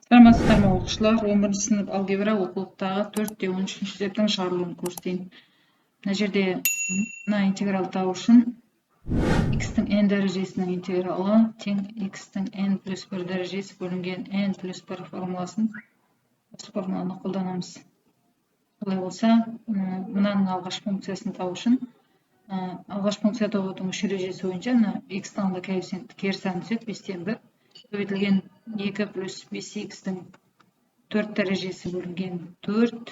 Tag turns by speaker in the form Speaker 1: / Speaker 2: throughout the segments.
Speaker 1: Саламатсыздар ма оқушылар? 11 сынып алгебра оқулықтағы 4-13 септің шығарылуын көрсетейін. Мына жерде мына интеграл табу үшін x-тің n дәрежесінің интегралы тең x-тің n плюс 1 дәрежесі бөлінген n плюс 1 формуласын осы формуланы қолданамыз. Олай болса, мынаның алғаш функциясын табу үшін алғаш функция табудың үш ережесі бойынша x-тің алды коэффициенті кері сан түседі 5-тен 1 көбейтілген 2 плюс 5x-тің 4 дәрежесі бөлінген 4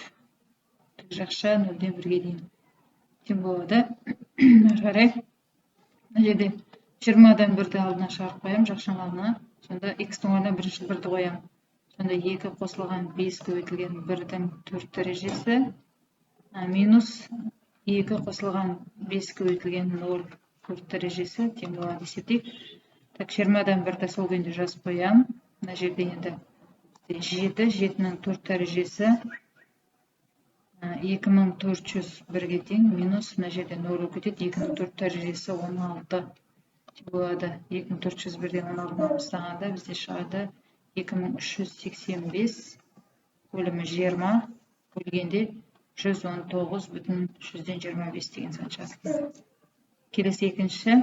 Speaker 1: тік жақша 0-ден 1-ге дейін тең болады. Әрі қарай мына жерде 20-дан 1-ді алдына шығарып қоямын, жақшаның алдына. Сонда x-тің орнына бірінші 1-ді қоямын. Сонда 2 қосылған 5 көбейтілген 1-дің 4 дәрежесі минус 2 қосылған 5 көбейтілген 0 4 дәрежесі тең болады есептейік. Так, 20-дан 1-ді сол күйінде жазып қоямын. Мына жерде енді 7, 7-нің 4 дәрежесі 2401-ге тең, минус мына жерде 0 кетеді, 2-нің 4 дәрежесі 16 болады. 2401-ден 16-ны алыстағанда бізде шығады 2385 бөлімі 20 бөлгенде 119,125 деген сан шығады. Келесі екінші.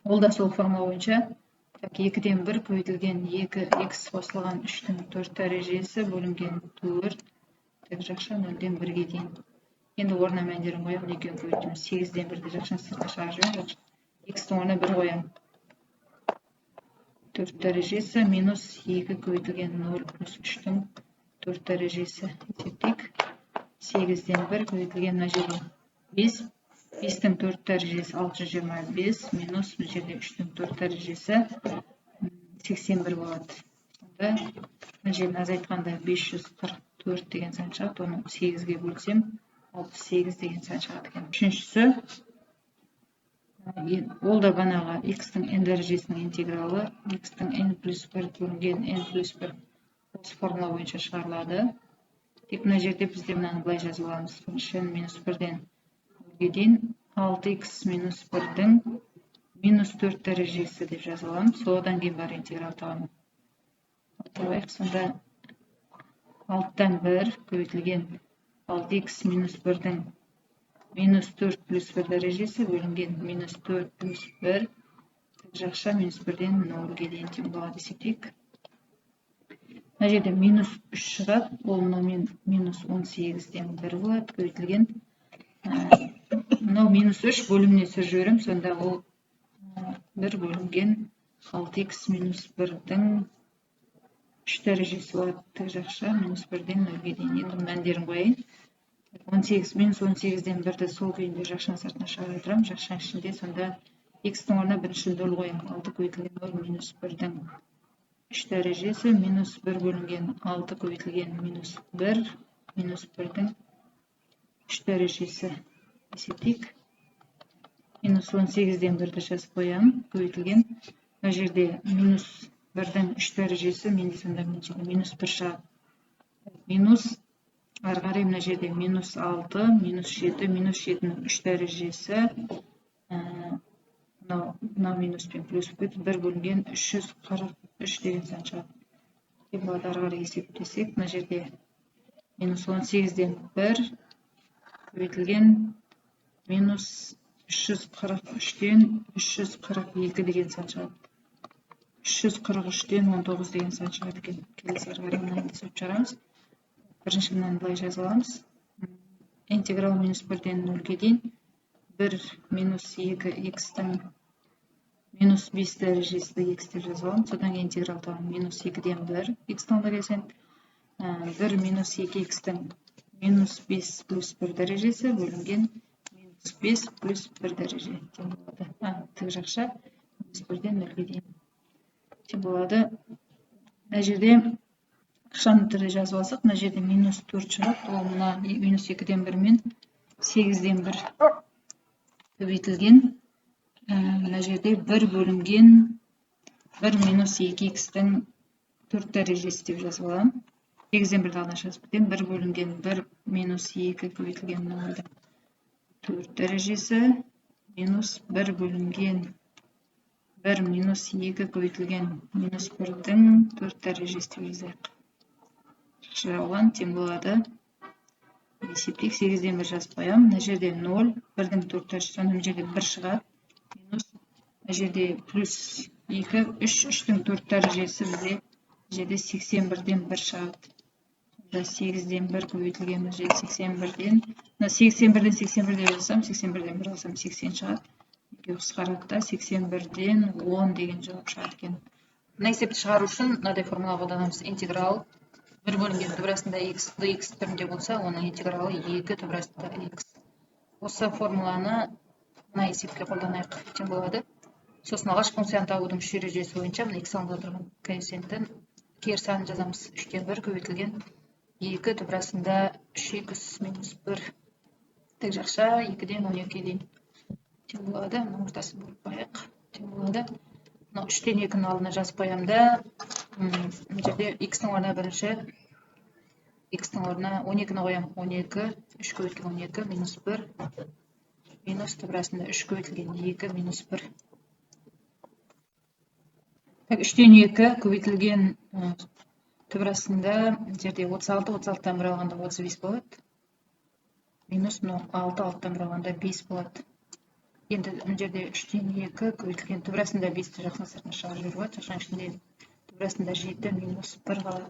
Speaker 1: Ол да сол формула бойынша 2-ден 1 көбейтілген 2x қосылған 3-тің 4 дәрежесі бөлінген 4 тік жақша 0-ден 1-ге дейін. Енді орнына мәндерін қоямын, екеуін көбейтемін. 8-ден 1-ді жақшаны сыртқа шығарып жіберемін. X-тің орнына 1 қоямын. 4 дәрежесі минус 2 көбейтілген 0 плюс 3-тің 4 дәрежесі есептейік. 8-ден 1 көбейтілген мына жерде 5. 5-тің 4 дәрежесі 625 минус мына жерде 3-тің 4 дәрежесі 81 болады. Сонда мына жерін азайтқанда 544 деген сан шығады. Оны 8-ге бөлсем 68 деген сан шығады екен. Үшіншісі, ол да банаға x-тің n дәрежесінің интегралы x-тің n плюс 1 бөлінген n плюс 1 осы формула бойынша шығарылады. Тек мына жерде бізде мынаны былай жазып аламыз. n минус 1-ден 1-ге дейін 6x минус 1-дің минус 4 дәрежесі деп жазып аламыз. Содан кейін бар интеграл табамын. Табайық, сонда 6-дан 1 көбейтілген 6x минус 1-дің минус 4 плюс 1 дәрежесі бөлінген минус 4 плюс 1 тік жақша минус 1-ден 0-ге дейін тең болады есептейік. Мына жерде минус 3 шығады, ол мынаумен минус 18-ден 1 болады, көбейтілген. Мынау минус 3 бөліміне сүріп жіберем, сонда ол 1 бөлінген 6x минус 1-дің 3 дәрежесі болады, тік жақша минус 1-ден 0-ге дейін. Енді мәндерін қояйын. 18 минус 18-ден 1-ді сол күйінде жақшаның сыртына шығарып отырамын. Жақшаның ішінде сонда x-тің орнына бірінші 0 қоямын. 6 көбейтілген 0 минус 1-дің 3 дәрежесі минус 1 бөлінген 6 көбейтілген минус 1 минус 1-дің 3 дәрежесі есептейік. Минус 18-ден 1-ді жазып қоямын. Көбейтілген. Мына жерде минус 1-дің 3 дәрежесі менде сонда минус 1 шығады. Минус ары қарай мына жерде минус 6, минус 7, минус 7-нің 3 дәрежесі мынау минуспен плюс 1 бөлінген 343 деген сан шығады. Ары қарай есептесек, мына жерде минус 18-ден 1 көбейтілген минус 343-ден 342 деген сан шығады. 343-ден 19 деген сан шығады екен. Келесі ары қарай мынаны есептеп шығарамыз. Бірінші мынаны былай жазып аламыз. Интеграл минус 1-ден 0-ге дейін 1 минус 2 x-тің минус 5 дәрежесі x деп жазып аламыз. Содан кейін интеграл табамын. Минус 2-ден 1 x-тің алды коэффициенті 1 минус 2 x-тің минус 5 плюс 1 дәрежесі бөлінген минус 5 плюс 1 дәреже тең болады. Тік жақша минус 1-ден 0-ге дейін тең болады. Мына жерде ақшаны түрде жазып алсақ, мына жерде минус 4 шығады. Ол мына минус 2-ден 1 мен 8-ден 1 көбейтілген. Мына жерде 1 бөлінген 1 минус 2x-тің 4 дәрежесі деп жазып аламын. 8-ден 1-ді алдына жазып кетемін. 1 бөлінген 1 минус 2 көбейтілген 4 дәрежесі минус 1 бөлінген 1 минус 2 көбейтілген минус 1-дің 4 дәрежесі деп жазайық. Жауған тең болады. Есептейік, 8-ден 1 жазып қоямын. Мына жерде 0, 1-дің 4 дәрежесі, мына жерде 1 шығады. Минус, мына жерде плюс 2, 3, 3-дің 4 дәрежесі бізде жерде 81-ден 1 шығады. 8-ден 1 көбейтілген мына жерде 81-ден. 81-ден 81 деп жазсам, 81-ден 1 алсам 80 шығады. Қысқарады да 81-ден 10 деген жауап шығады екен. Мына есепті шығару үшін мынадай формула қолданамыз. Интеграл 1 бөлінген түбірасында x dx түрінде болса, оның интегралы 2 түбірасында x. Осы формуланы мына есепке қолданайық. Тең болады. Сосын алғашқы функцияны табудың үш ережесі бойынша мына x алынып отырған коэффициенттің кері санын жазамыз. 3-тен 1 көбейтілген 2 түбірасында 3x минус 1. Тік жақша 2-ден 12-ге дейін. Тең болады. Мына ортасын бөліп қояйық. Тең болады. 3-тен 2-ні алдына жазып қоямда, мына жерде x-ның орнына бірінші, x-ның орнына 12-ні қоям. 12, 3 көбейтілген 12, минус 1, минус түбірасында 3 көбейтілген 2, минус 1. 3-тен 2 көбейтілген түбірасында жерде 36, 36-тан 1 алғанда 35 болады. Минус 6, 6-тан 1 алғанда 5 болады. Енді мына жерде 3-тен 2 көбейтілген түбірасында 5-ті жақын сыртына шығарып жіберіп, жақшаның ішінде түбірасында 7 минус 1 қалады.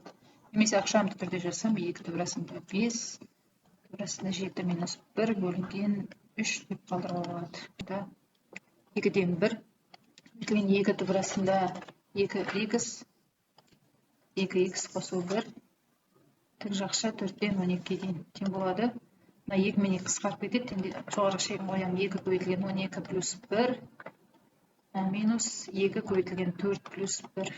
Speaker 1: Немесе ақшамды түрде жазсам, 2 түбірасында 5, түбірасында 7 минус 1 бөлінген 3 деп қалдыруға болады. 2-ден 1 көбейтілген 2 түбірасында 2x қосу 1, тік жақша 4-тен 12-ге дейін тең болады. 2 мен 2 қысқарып кетеді. Жоғарғы шегін қоям. 2 көбейтілген 12 плюс 1 минус 2 көбейтілген 4 плюс 1.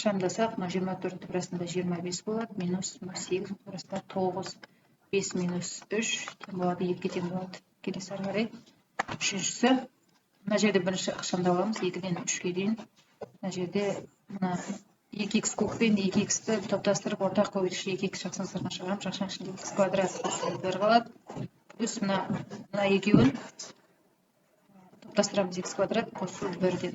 Speaker 1: Шамдасақ, 24 түбірасында 25 болады. Минус 8 түбірасында 9. 5 минус 3 тең болады. 2 тең болады. Келесі ары қарай. Үшіншісі. Мына жерде бірінші ықшамдап аламыз. 2-ден 3-ге дейін. Мына жерде 2x кубпен 2x-ті топтастырып, ортақ көбейтіші 2x жақсын сыртына шығарамын. Жақшаның ішінде x квадрат қосу 1 қалады. Плюс мына екеуін топтастырамыз, x квадрат қосу 1 деп.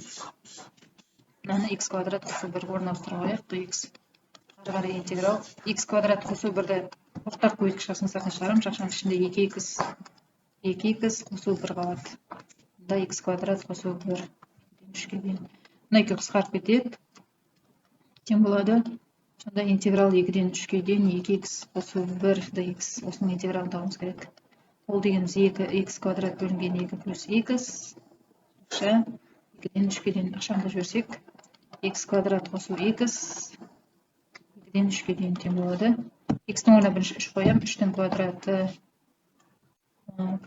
Speaker 1: Мынаны x квадрат қосу 1 орнына ауыстыра қояйық. Dx ары қарай интеграл x квадрат қосу 1-ді ортақ көбейтіш жақсын сыртына шығарамын. Жақшаның ішінде 2x қосу 1 қалады. Мұнда x квадрат қосу 1 3-ге дейін. Мына екеу қысқарып кетеді. Тең болады. Сонда интеграл 2-ден 3-ге дейін 2x қосу 1 dx. Осының интегралын табуымыз керек. Ол дегеніміз 2x квадрат бөлінген 2 плюс x. 2-ден 3-ге дейін ақшамды жіберсек, x квадрат қосу x. 2-ден 3-ге дейін тең болады. X-ның орнына бірінші 3 қоям. 3-тің квадраты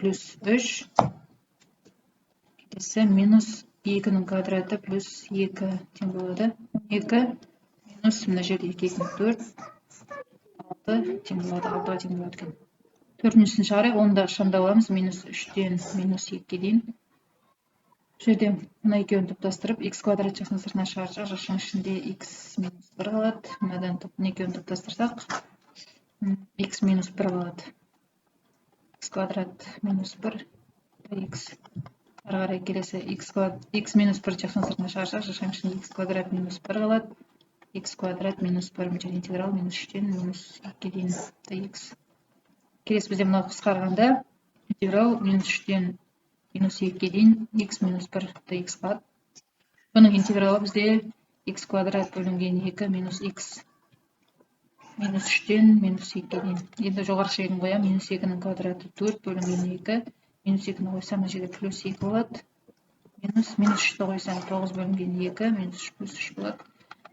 Speaker 1: плюс 3. Кетесі минус 2-ның квадраты плюс 2 тең болады. 12 минус мына жерде 2-4, 6 тең болады, 6-ға тең болады екен. Төртіншісін шығарайық, оны да ықшамдап аламыз. Минус 3-тен минус 2-ге дейін. Жерде мына екеуін топтастырып, x квадрат жақсын сыртына шығарсақ, жақшаның ішінде x минус 1 қалады. Мынадан екеуін топтастырсақ, x минус 1 қалады. x квадрат минус 1 x. Ары қарай келесі x минус 1 жақсын сыртына шығарсақ, жақшаның ішінде x квадрат минус 1 қалады. X квадрат минус 1 мөлшер интеграл минус 3-тен минус 2-ге дейін dx. Келесі бізде мынау қысқарғанда интеграл минус 3-тен минус 2-ге дейін x минус 1 dx қалады. Бұның интегралы бізде x квадрат бөлінген 2 минус x минус 3-тен минус 2-ге дейін. Енді жоғарғы шегін қоям. Минус 2-ның квадраты 4 бөлінген 2. Минус 2-ні қойсам, мына жерде плюс 2 болады. Минус 3-ті қойсам 9 бөлінген 2 минус 3 плюс 3 болады.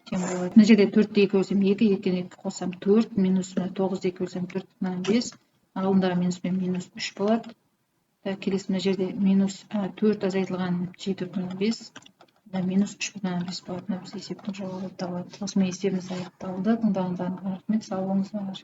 Speaker 1: Мына жерде 4-ді 2 бөлсем 2, 2-ні 2 қоссам 4, минус 9-ді 2 бөлсем 4, 5, алдындағы минуспен минус 3 болады. Келесі мына жерде минус 4 азайтылған 7,5, минус 3,5 болады. Біз есептің жауабы табылады. Осымен есебіміз аяқталды. Тыңдағандарыңызға рахмет. Сау болыңыздар.